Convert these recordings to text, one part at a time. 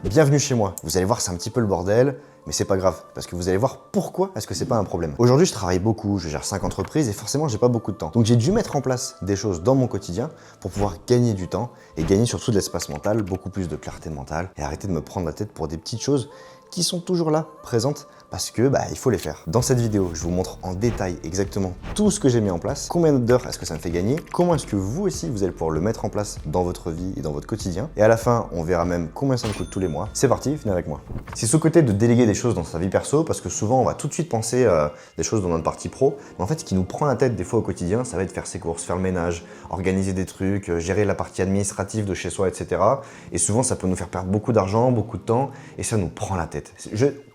Bienvenue chez moi. Vous allez voir, c'est un petit peu le bordel, mais c'est pas grave, parce que vous allez voir pourquoi est-ce que c'est pas un problème. Aujourd'hui, je travaille beaucoup, je gère 5 entreprises et forcément, j'ai pas beaucoup de temps. Donc j'ai dû mettre en place des choses dans mon quotidien pour pouvoir gagner du temps et gagner surtout de l'espace mental, beaucoup plus de clarté mentale et arrêter de me prendre la tête pour des petites choses qui sont toujours là, présentes, parce que il faut les faire. Dans cette vidéo, je vous montre en détail exactement tout ce que j'ai mis en place, combien d'heures est-ce que ça me fait gagner, comment est-ce que vous aussi, vous allez pouvoir le mettre en place dans votre vie et dans votre quotidien. Et à la fin, on verra même combien ça me coûte tous les mois. C'est parti, venez avec moi. C'est ce côté de déléguer des choses dans sa vie perso, parce que souvent, on va tout de suite penser à des choses dans notre partie pro, mais en fait, ce qui nous prend la tête des fois au quotidien, ça va être faire ses courses, faire le ménage, organiser des trucs, gérer la partie administrative de chez soi, etc. Et souvent, ça peut nous faire perdre beaucoup d'argent, beaucoup de temps, et ça nous prend la tête.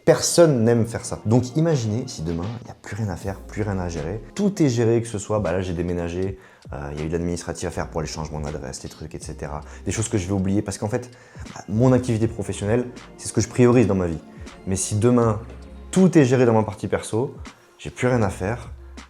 Personne n'aime faire ça. Donc imaginez si demain, il n'y a plus rien à faire, plus rien à gérer. Tout est géré, que ce soit, là j'ai déménagé, il y a eu de l'administratif à faire pour les changements d'adresse, les trucs, etc. Des choses que je vais oublier parce qu'en fait, mon activité professionnelle, c'est ce que je priorise dans ma vie. Mais si demain, tout est géré dans ma partie perso, j'ai plus rien à faire,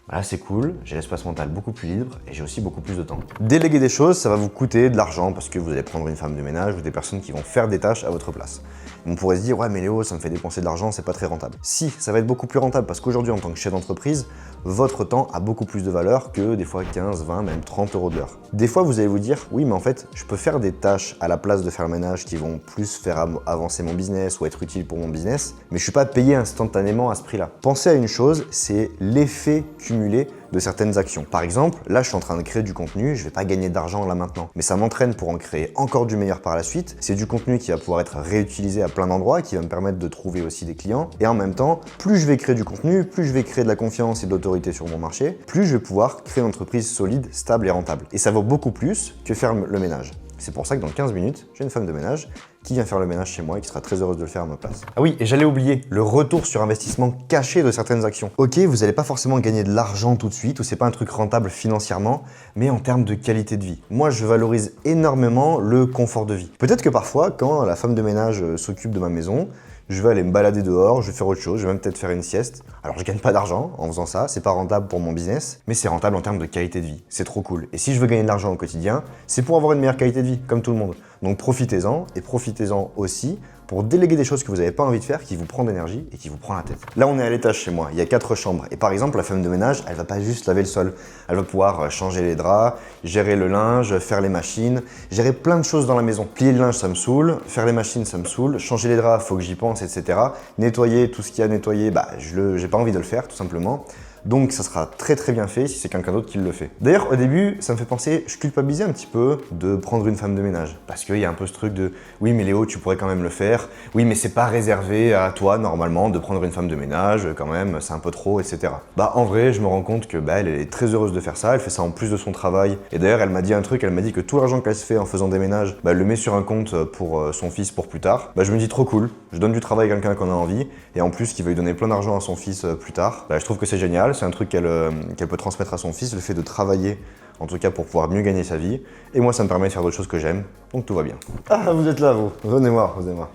là c'est cool, j'ai l'espace mental beaucoup plus libre et j'ai aussi beaucoup plus de temps. Déléguer des choses, ça va vous coûter de l'argent parce que vous allez prendre une femme de ménage ou des personnes qui vont faire des tâches à votre place. On pourrait se dire, ouais mais Léo, ça me fait dépenser de l'argent, c'est pas très rentable. Si, ça va être beaucoup plus rentable parce qu'aujourd'hui en tant que chef d'entreprise, votre temps a beaucoup plus de valeur que des fois 15, 20, même 30 € de l'heure. Des fois vous allez vous dire, oui mais en fait, je peux faire des tâches à la place de faire le ménage qui vont plus faire avancer mon business ou être utile pour mon business, mais je suis pas payé instantanément à ce prix-là. Pensez à une chose, c'est l'effet cumulé de certaines actions. Par exemple, là je suis en train de créer du contenu, je vais pas gagner d'argent là maintenant, mais ça m'entraîne pour en créer encore du meilleur par la suite. C'est du contenu qui va pouvoir être réutilisé à plein d'endroits, qui va me permettre de trouver aussi des clients. Et en même temps, plus je vais créer du contenu, plus je vais créer de la confiance et de l'autorité sur mon marché, plus je vais pouvoir créer une entreprise solide, stable et rentable. Et ça vaut beaucoup plus que faire le ménage. C'est pour ça que dans 15 minutes, j'ai une femme de ménage qui vient faire le ménage chez moi et qui sera très heureuse de le faire à ma place. Ah oui, et j'allais oublier, le retour sur investissement caché de certaines actions. Ok, vous n'allez pas forcément gagner de l'argent tout de suite, ou c'est pas un truc rentable financièrement, mais en termes de qualité de vie. Moi, je valorise énormément le confort de vie. Peut-être que parfois, quand la femme de ménage s'occupe de ma maison, je vais aller me balader dehors, je vais faire autre chose, je vais même peut-être faire une sieste. Alors je gagne pas d'argent en faisant ça, c'est pas rentable pour mon business, mais c'est rentable en termes de qualité de vie. C'est trop cool. Et si je veux gagner de l'argent au quotidien, c'est pour avoir une meilleure qualité de vie, comme tout le monde. Donc profitez-en, et profitez-en aussi pour déléguer des choses que vous n'avez pas envie de faire, qui vous prend d'énergie et qui vous prend la tête. Là, on est à l'étage chez moi, il y a 4 chambres. Et par exemple, la femme de ménage, elle va pas juste laver le sol. Elle va pouvoir changer les draps, gérer le linge, faire les machines, gérer plein de choses dans la maison. Plier le linge, ça me saoule. Faire les machines, ça me saoule. Changer les draps, faut que j'y pense, etc. Nettoyer tout ce qu'il y a à nettoyer, j'ai pas envie de le faire, tout simplement. Donc ça sera très très bien fait si c'est quelqu'un d'autre qui le fait. D'ailleurs au début ça me fait penser, je culpabilisais un petit peu de prendre une femme de ménage. Parce qu'il y a un peu ce truc de oui mais Léo tu pourrais quand même le faire, oui mais c'est pas réservé à toi normalement de prendre une femme de ménage quand même, c'est un peu trop etc. En vrai je me rends compte que elle est très heureuse de faire ça, elle fait ça en plus de son travail. Et d'ailleurs elle m'a dit un truc, elle m'a dit que tout l'argent qu'elle se fait en faisant des ménages, elle le met sur un compte pour son fils pour plus tard. Je me dis trop cool, je donne du travail à quelqu'un qu'on a envie et en plus qui va lui donner plein d'argent à son fils plus tard. Je trouve que c'est génial. C'est un truc qu'elle peut transmettre à son fils, le fait de travailler, en tout cas pour pouvoir mieux gagner sa vie. Et moi, ça me permet de faire d'autres choses que j'aime, donc tout va bien. Ah, vous êtes là, vous. Venez voir, venez voir.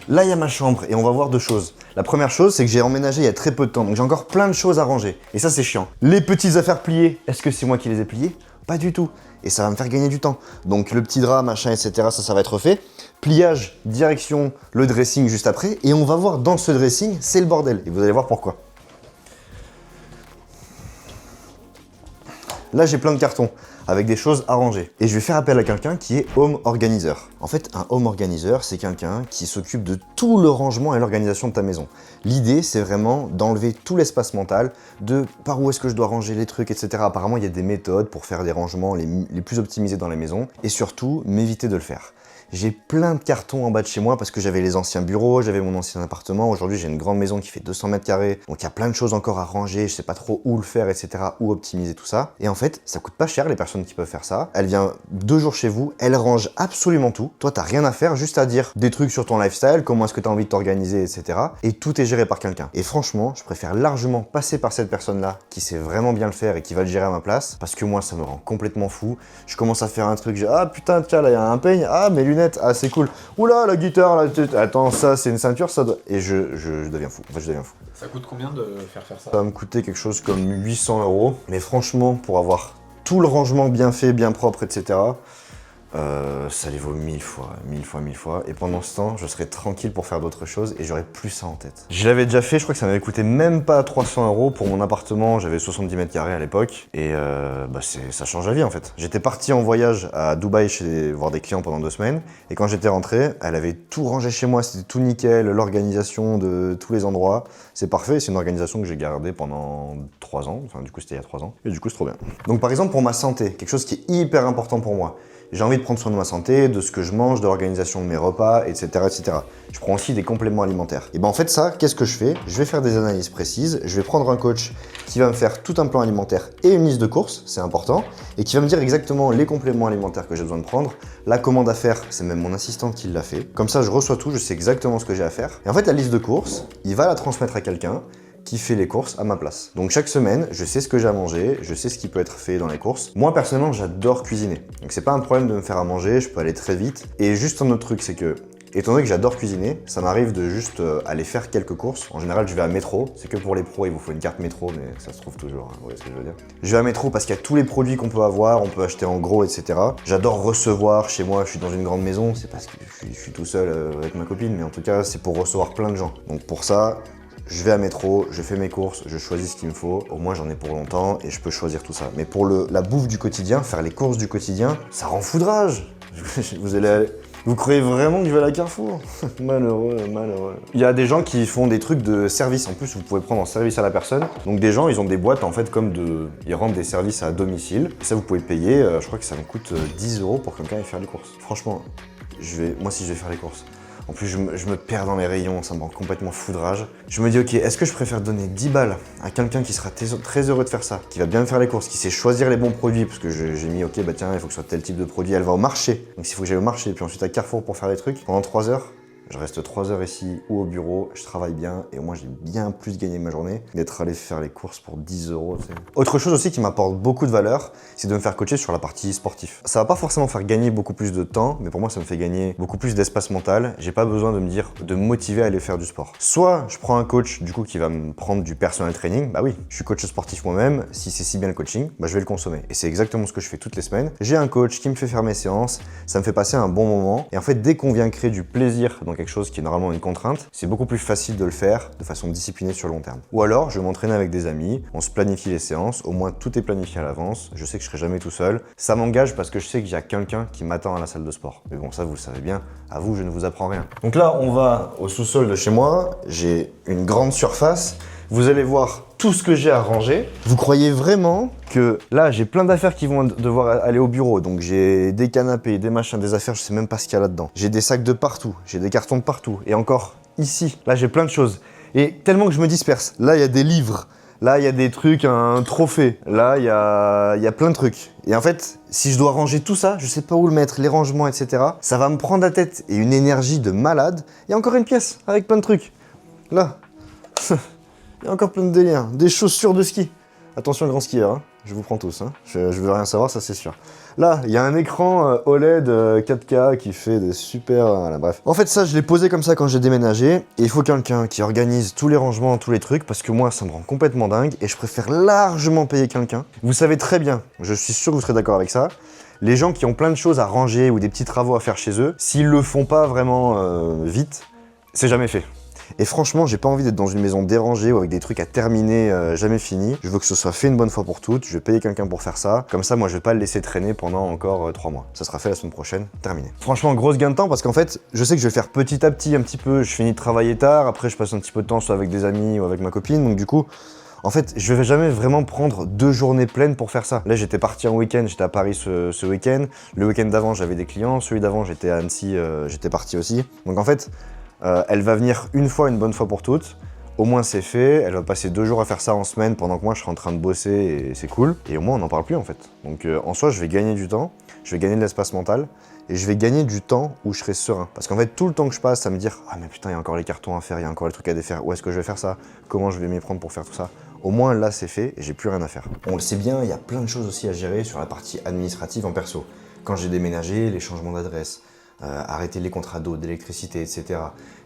Là, il y a ma chambre et on va voir deux choses. La première chose, c'est que j'ai emménagé il y a très peu de temps, donc j'ai encore plein de choses à ranger. Et ça, c'est chiant. Les petites affaires pliées, est-ce que c'est moi qui les ai pliées? Pas du tout. Et ça va me faire gagner du temps. Donc le petit drap, machin, etc., ça va être fait. Pliage, direction, le dressing juste après. Et on va voir dans ce dressing, c'est le bordel. Et vous allez voir pourquoi. Là, j'ai plein de cartons avec des choses à ranger. Et je vais faire appel à quelqu'un qui est home organizer. En fait, un home organizer, c'est quelqu'un qui s'occupe de tout le rangement et l'organisation de ta maison. L'idée, c'est vraiment d'enlever tout l'espace mental, de par où est-ce que je dois ranger les trucs, etc. Apparemment, il y a des méthodes pour faire des rangements les plus optimisés dans les maisons. Et surtout, m'éviter de le faire. J'ai plein de cartons en bas de chez moi parce que j'avais les anciens bureaux, j'avais mon ancien appartement. Aujourd'hui, j'ai une grande maison qui fait 200 mètres carrés. Donc, il y a plein de choses encore à ranger. Je sais pas trop où le faire, etc. Où optimiser tout ça. Et en fait, ça coûte pas cher les personnes qui peuvent faire ça. Elle vient 2 jours chez vous, elle range absolument tout. Toi, t'as rien à faire, juste à dire des trucs sur ton lifestyle, comment est-ce que t'as envie de t'organiser, etc. Et tout est géré par quelqu'un. Et franchement, je préfère largement passer par cette personne-là qui sait vraiment bien le faire et qui va le gérer à ma place. Parce que moi, ça me rend complètement fou. Je commence à faire un truc, ah putain, tiens, là, il y a un peigne. Ah, mes lunettes, ah, c'est cool. Oula, la guitare, là, attends, ça, c'est une ceinture, ça doit... Et je deviens fou. En fait, je deviens fou. Ça coûte combien de faire ça? Ça va me coûter quelque chose comme 800 €. Mais franchement, pour avoir tout le rangement bien fait, bien propre, etc., Ça les vaut 1000 fois, 1000 fois, 1000 fois. Et pendant ce temps, je serais tranquille pour faire d'autres choses et j'aurais plus ça en tête. Je l'avais déjà fait, je crois que ça m'avait coûté même pas 300 € pour mon appartement. J'avais 70 mètres carrés à l'époque et ça change la vie en fait. J'étais parti en voyage à Dubaï voir des clients pendant 2 semaines et quand j'étais rentré, elle avait tout rangé chez moi, c'était tout nickel, l'organisation de tous les endroits. C'est parfait, c'est une organisation que j'ai gardée pendant 3 ans, enfin du coup c'était il y a 3 ans et du coup c'est trop bien. Donc par exemple pour ma santé, quelque chose qui est hyper important pour moi. J'ai envie de prendre soin de ma santé, de ce que je mange, de l'organisation de mes repas, etc., etc. Je prends aussi des compléments alimentaires. Et ben en fait ça, qu'est-ce que je fais? Je vais faire des analyses précises, je vais prendre un coach qui va me faire tout un plan alimentaire et une liste de courses, c'est important, et qui va me dire exactement les compléments alimentaires que j'ai besoin de prendre, la commande à faire, c'est même mon assistant qui l'a fait. Comme ça je reçois tout, je sais exactement ce que j'ai à faire. Et en fait la liste de courses, il va la transmettre à quelqu'un qui fait les courses à ma place. Donc chaque semaine, je sais ce que j'ai à manger, je sais ce qui peut être fait dans les courses. Moi personnellement, j'adore cuisiner. Donc c'est pas un problème de me faire à manger, je peux aller très vite. Et juste un autre truc, c'est que, étant donné que j'adore cuisiner, ça m'arrive de juste aller faire quelques courses. En général, je vais à Métro. C'est que pour les pros, il vous faut une carte Métro, mais ça se trouve toujours, hein, vous voyez ce que je veux dire. Je vais à Métro parce qu'il y a tous les produits qu'on peut avoir, on peut acheter en gros, etc. J'adore recevoir chez moi, je suis dans une grande maison, c'est parce que je suis tout seul avec ma copine, mais en tout cas, c'est pour recevoir plein de gens. Donc pour ça, je vais à Métro, je fais mes courses, je choisis ce qu'il me faut, au moins j'en ai pour longtemps et je peux choisir tout ça. Mais pour la bouffe du quotidien, faire les courses du quotidien, ça rend foudrage. Vous croyez vraiment que je vais à la Carrefour? Malheureux, malheureux. Il y a des gens qui font des trucs de service, en plus vous pouvez prendre en service à la personne. Donc des gens, ils ont des boîtes en fait comme ils rendent des services à domicile. Et ça vous pouvez payer, je crois que ça me coûte 10 € pour que quelqu'un aille faire les courses. Franchement, moi si je vais faire les courses. En plus, je me perds dans les rayons, ça me rend complètement foudrage. Je me dis, ok, est-ce que je préfère donner 10 balles à quelqu'un qui sera très heureux de faire ça, qui va bien faire les courses, qui sait choisir les bons produits, parce que j'ai mis, ok, bah tiens, il faut que ce soit tel type de produit, elle va au marché. Donc s'il faut que j'aille au marché, puis ensuite à Carrefour pour faire les trucs, pendant 3 heures, je reste 3 heures ici ou au bureau, je travaille bien et au moins j'ai bien plus gagné ma journée d'être allé faire les courses pour 10 €. Tu sais. Autre chose aussi qui m'apporte beaucoup de valeur, c'est de me faire coacher sur la partie sportif. Ça va pas forcément faire gagner beaucoup plus de temps, mais pour moi ça me fait gagner beaucoup plus d'espace mental. J'ai pas besoin de me motiver à aller faire du sport. Soit je prends un coach du coup qui va me prendre du personal training, bah oui, je suis coach sportif moi-même, si c'est si bien le coaching, bah je vais le consommer. Et c'est exactement ce que je fais toutes les semaines. J'ai un coach qui me fait faire mes séances, ça me fait passer un bon moment. Et en fait, dès qu'on vient créer du plaisir dans quelque chose qui est normalement une contrainte, c'est beaucoup plus facile de le faire de façon disciplinée sur le long terme. Ou alors, je vais m'entraîner avec des amis, on se planifie les séances, au moins tout est planifié à l'avance, je sais que je serai jamais tout seul. Ça m'engage parce que je sais qu'il y a quelqu'un qui m'attend à la salle de sport. Mais bon, ça vous le savez bien, à vous je ne vous apprends rien. Donc là, on va au sous-sol de chez moi, j'ai une grande surface. Vous allez voir tout ce que j'ai à ranger. Vous croyez vraiment que là, j'ai plein d'affaires qui vont devoir aller au bureau. Donc j'ai des canapés, des machins, des affaires, je sais même pas ce qu'il y a là-dedans. J'ai des sacs de partout, j'ai des cartons de partout. Et encore, ici, là j'ai plein de choses. Et tellement que je me disperse. Là, il y a des livres. Là, il y a des trucs, un trophée. Là, il y a plein de trucs. Et en fait, si je dois ranger tout ça, je sais pas où le mettre, les rangements, etc. Ça va me prendre la tête et une énergie de malade. Il y a encore une pièce avec plein de trucs. Là. Il y a encore plein de délires. Des chaussures de ski. Attention, grand skieur, hein. Je vous prends tous. Hein. Je veux rien savoir, ça c'est sûr. Là, il y a un écran OLED 4K qui fait des super... Voilà, bref. En fait, ça, je l'ai posé comme ça quand j'ai déménagé. Et il faut quelqu'un qui organise tous les rangements, tous les trucs, parce que moi, ça me rend complètement dingue. Et je préfère largement payer quelqu'un. Vous savez très bien, je suis sûr que vous serez d'accord avec ça, les gens qui ont plein de choses à ranger ou des petits travaux à faire chez eux, s'ils le font pas vraiment vite, c'est jamais fait. Et franchement, j'ai pas envie d'être dans une maison dérangée ou avec des trucs à terminer jamais finis. Je veux que ce soit fait une bonne fois pour toutes, je vais payer quelqu'un pour faire ça. Comme ça, moi, je vais pas le laisser traîner pendant encore 3 mois. Ça sera fait la semaine prochaine, terminé. Franchement, grosse gain de temps parce qu'en fait, je sais que je vais faire petit à petit un petit peu. Je finis de travailler tard, après je passe un petit peu de temps soit avec des amis ou avec ma copine. Donc du coup, en fait, je vais jamais vraiment prendre 2 journées pleines pour faire ça. Là, j'étais parti en week-end, j'étais à Paris ce week-end. Le week-end d'avant, j'avais des clients. Celui d'avant, j'étais à Annecy, j'étais parti aussi. Donc en fait, elle va venir une bonne fois pour toutes. Au moins c'est fait, elle va passer 2 jours à faire ça en semaine pendant que moi je serai en train de bosser et c'est cool. Et au moins on n'en parle plus en fait. Donc en soi je vais gagner du temps, je vais gagner de l'espace mental et je vais gagner du temps où je serai serein. Parce qu'en fait tout le temps que je passe à me dire « Ah mais putain il y a encore les cartons à faire, il y a encore les trucs à défaire, où est-ce que je vais faire ça? Comment je vais m'y prendre pour faire tout ça ?» Au moins là c'est fait et j'ai plus rien à faire. On le sait bien, il y a plein de choses aussi à gérer sur la partie administrative en perso. Quand j'ai déménagé, les changements d'adresse, arrêter les contrats d'eau, d'électricité, etc.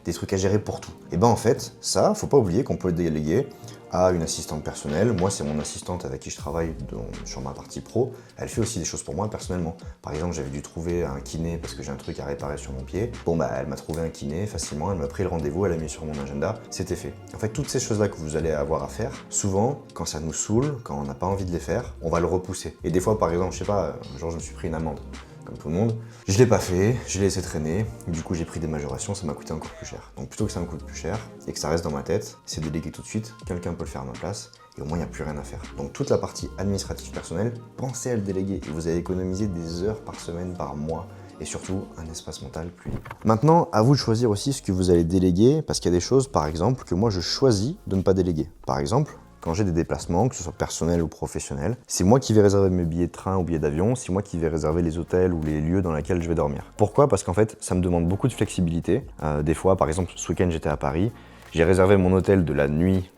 Des trucs à gérer pour tout. Et ben en fait, ça, faut pas oublier qu'on peut le déléguer à une assistante personnelle. Moi, c'est mon assistante avec qui je travaille sur ma partie pro. Elle fait aussi des choses pour moi personnellement. Par exemple, j'avais dû trouver un kiné parce que j'ai un truc à réparer sur mon pied. Bon, bah, elle m'a trouvé un kiné facilement, elle m'a pris le rendez-vous, elle a mis sur mon agenda, c'était fait. En fait, toutes ces choses-là que vous allez avoir à faire, souvent, quand ça nous saoule, quand on n'a pas envie de les faire, on va le repousser. Et des fois, par exemple, je sais pas, un jour, je me suis pris une amende. Comme tout le monde. Je l'ai pas fait, je l'ai laissé traîner, du coup j'ai pris des majorations, ça m'a coûté encore plus cher. Donc plutôt que ça me coûte plus cher et que ça reste dans ma tête, c'est déléguer tout de suite, quelqu'un peut le faire à ma place, et au moins il n'y a plus rien à faire. Donc toute la partie administrative personnelle, pensez à le déléguer, et vous allez économiser des heures par semaine, par mois, et surtout un espace mental plus libre. Maintenant, à vous de choisir aussi ce que vous allez déléguer, parce qu'il y a des choses, par exemple, que moi je choisis de ne pas déléguer. Par exemple, quand j'ai des déplacements, que ce soit personnels ou professionnels, c'est moi qui vais réserver mes billets de train ou billets d'avion, c'est moi qui vais réserver les hôtels ou les lieux dans lesquels je vais dormir. Pourquoi? Parce qu'en fait, ça me demande beaucoup de flexibilité. Des fois, par exemple, ce week-end, j'étais à Paris, j'ai réservé mon hôtel de la nuit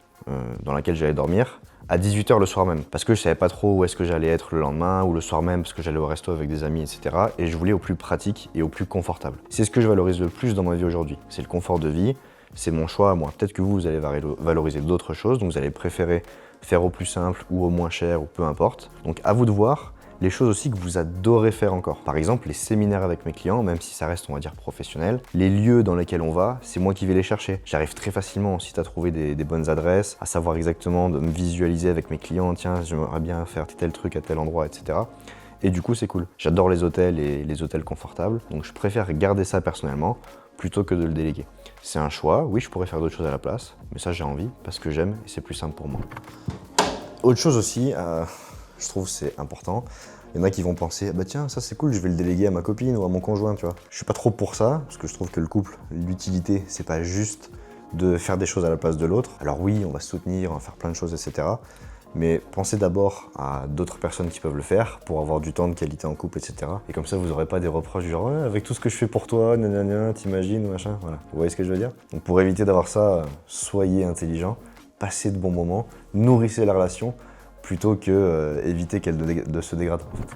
dans laquelle j'allais dormir à 18 h le soir même, parce que je savais pas trop où est-ce que j'allais être le lendemain ou le soir même, parce que j'allais au resto avec des amis, etc. Et je voulais au plus pratique et au plus confortable. C'est ce que je valorise le plus dans ma vie aujourd'hui, c'est le confort de vie. C'est mon choix à moi. Peut-être que vous allez valoriser d'autres choses, donc vous allez préférer faire au plus simple ou au moins cher ou peu importe. Donc à vous de voir les choses aussi que vous adorez faire encore. Par exemple, les séminaires avec mes clients, même si ça reste, on va dire, professionnel. Les lieux dans lesquels on va, c'est moi qui vais les chercher. J'arrive très facilement aussi à trouver des bonnes adresses, à savoir exactement de me visualiser avec mes clients. Tiens, j'aimerais bien faire tel truc à tel endroit, etc. Et du coup, c'est cool. J'adore les hôtels et les hôtels confortables, donc je préfère garder ça personnellement plutôt que de le déléguer. C'est un choix, oui, je pourrais faire d'autres choses à la place, mais ça j'ai envie parce que j'aime et c'est plus simple pour moi. Autre chose aussi, je trouve c'est important, il y en a qui vont penser, bah tiens, ça c'est cool, je vais le déléguer à ma copine ou à mon conjoint, tu vois. Je suis pas trop pour ça, parce que je trouve que le couple, l'utilité, c'est pas juste de faire des choses à la place de l'autre. Alors oui, on va se soutenir, on va faire plein de choses, etc. Mais pensez d'abord à d'autres personnes qui peuvent le faire pour avoir du temps de qualité en couple, etc. Et comme ça, vous n'aurez pas des reproches du genre ouais, avec tout ce que je fais pour toi, nanana, t'imagines, machin, voilà. Vous voyez ce que je veux dire? Donc pour éviter d'avoir ça, soyez intelligent, passez de bons moments, nourrissez la relation, plutôt que éviter qu'elle se dégrade. En fait.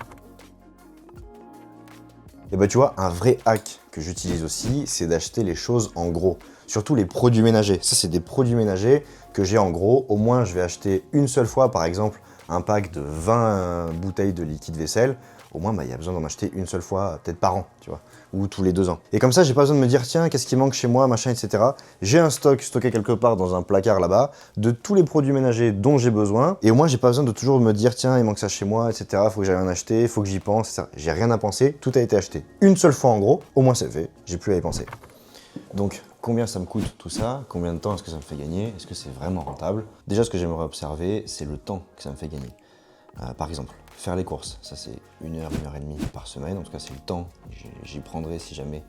Et bah tu vois, un vrai hack que j'utilise aussi, c'est d'acheter les choses en gros. Surtout les produits ménagers. Ça, c'est des produits ménagers que j'ai en gros. Au moins, je vais acheter une seule fois, par exemple, un pack de 20 bouteilles de liquide vaisselle. Au moins, bah, y a besoin d'en acheter une seule fois, peut-être par an, tu vois, ou tous les 2 ans. Et comme ça, j'ai pas besoin de me dire, tiens, qu'est-ce qui manque chez moi, machin, etc. J'ai un stock stocké quelque part dans un placard là-bas de tous les produits ménagers dont j'ai besoin. Et au moins, j'ai pas besoin de toujours me dire, tiens, il manque ça chez moi, etc. Faut que j'aille en acheter, faut que j'y pense, etc. J'ai rien à penser, tout a été acheté. Une seule fois en gros, au moins c'est fait, j'ai plus à y penser. Donc, combien ça me coûte tout ça? Combien de temps est-ce que ça me fait gagner? Est-ce que c'est vraiment rentable? Déjà, ce que j'aimerais observer, c'est le temps que ça me fait gagner. Par exemple, faire les courses, ça c'est 1 heure, 1 heure et demie par semaine. En tout cas, c'est le temps que j'y prendrais si jamais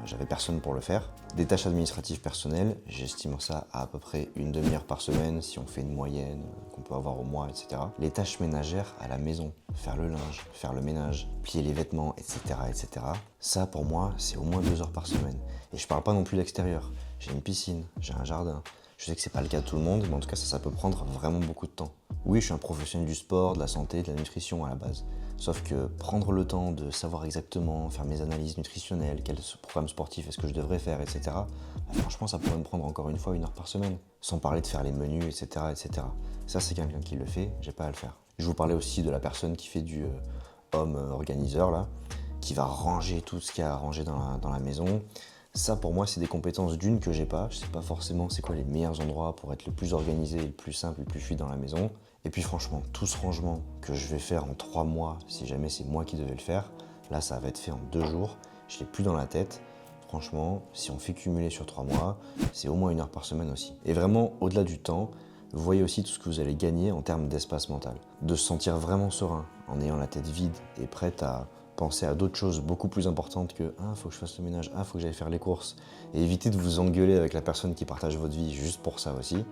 j'avais personne pour le faire. Des tâches administratives personnelles, j'estime ça à peu près 1 demi-heure par semaine, si on fait une moyenne qu'on peut avoir au mois, etc. Les tâches ménagères à la maison, faire le linge, faire le ménage, plier les vêtements, etc., etc. Ça, pour moi, c'est au moins 2 heures par semaine. Et je parle pas non plus d'extérieur. J'ai une piscine, j'ai un jardin. Je sais que c'est pas le cas de tout le monde, mais en tout cas, ça peut prendre vraiment beaucoup de temps. Oui, je suis un professionnel du sport, de la santé, de la nutrition à la base. Sauf que prendre le temps de savoir exactement, faire mes analyses nutritionnelles, quel programme sportif est-ce que je devrais faire, etc. Bah, franchement, ça pourrait me prendre encore une fois 1 heure par semaine. Sans parler de faire les menus, etc., etc. Ça, c'est quelqu'un qui le fait, j'ai pas à le faire. Je vous parlais aussi de la personne qui fait du home organiseur, là, qui va ranger tout ce qu'il y a à ranger dans la maison. Ça, pour moi, c'est des compétences d'une que j'ai pas. Je sais pas forcément c'est quoi les meilleurs endroits pour être le plus organisé, le plus simple, le plus fluide dans la maison. Et puis franchement, tout ce rangement que je vais faire en 3 mois, si jamais c'est moi qui devais le faire, là, ça va être fait en 2 jours. Je l'ai plus dans la tête. Franchement, si on fait cumuler sur 3 mois, c'est au moins 1 heure par semaine aussi. Et vraiment, au-delà du temps, vous voyez aussi tout ce que vous allez gagner en termes d'espace mental. De se sentir vraiment serein, en ayant la tête vide et prête à penser à d'autres choses beaucoup plus importantes que « Ah, faut que je fasse le ménage, ah, faut que j'aille faire les courses » et éviter de vous engueuler avec la personne qui partage votre vie juste pour ça aussi.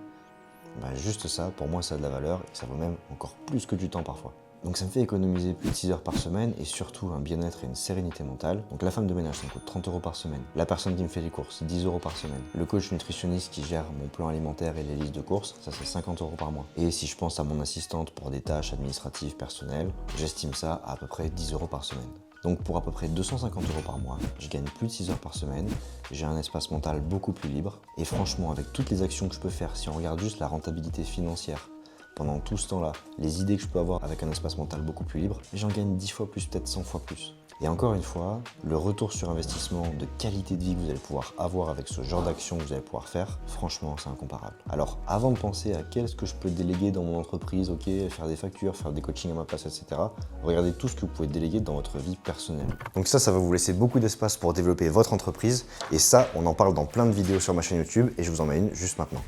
Bah, juste ça, pour moi, ça a de la valeur et ça vaut même encore plus que du temps parfois. Donc ça me fait économiser plus de 6 heures par semaine et surtout un bien-être et une sérénité mentale. Donc la femme de ménage, ça me coûte 30 € par semaine. La personne qui me fait les courses, 10 € par semaine. Le coach nutritionniste qui gère mon plan alimentaire et les listes de courses, ça c'est 50 € par mois. Et si je pense à mon assistante pour des tâches administratives personnelles, j'estime ça à peu près 10 € par semaine. Donc pour à peu près 250 € par mois, je gagne plus de 6 heures par semaine, j'ai un espace mental beaucoup plus libre, et franchement avec toutes les actions que je peux faire, si on regarde juste la rentabilité financière, pendant tout ce temps-là, les idées que je peux avoir avec un espace mental beaucoup plus libre, j'en gagne 10 fois plus, peut-être 100 fois plus. Et encore une fois, le retour sur investissement de qualité de vie que vous allez pouvoir avoir avec ce genre d'action que vous allez pouvoir faire, franchement, c'est incomparable. Alors, avant de penser à qu'est-ce que je peux déléguer dans mon entreprise, ok, faire des factures, faire des coachings à ma place, etc., regardez tout ce que vous pouvez déléguer dans votre vie personnelle. Donc ça va vous laisser beaucoup d'espace pour développer votre entreprise. Et ça, on en parle dans plein de vidéos sur ma chaîne YouTube et je vous en mets une juste maintenant.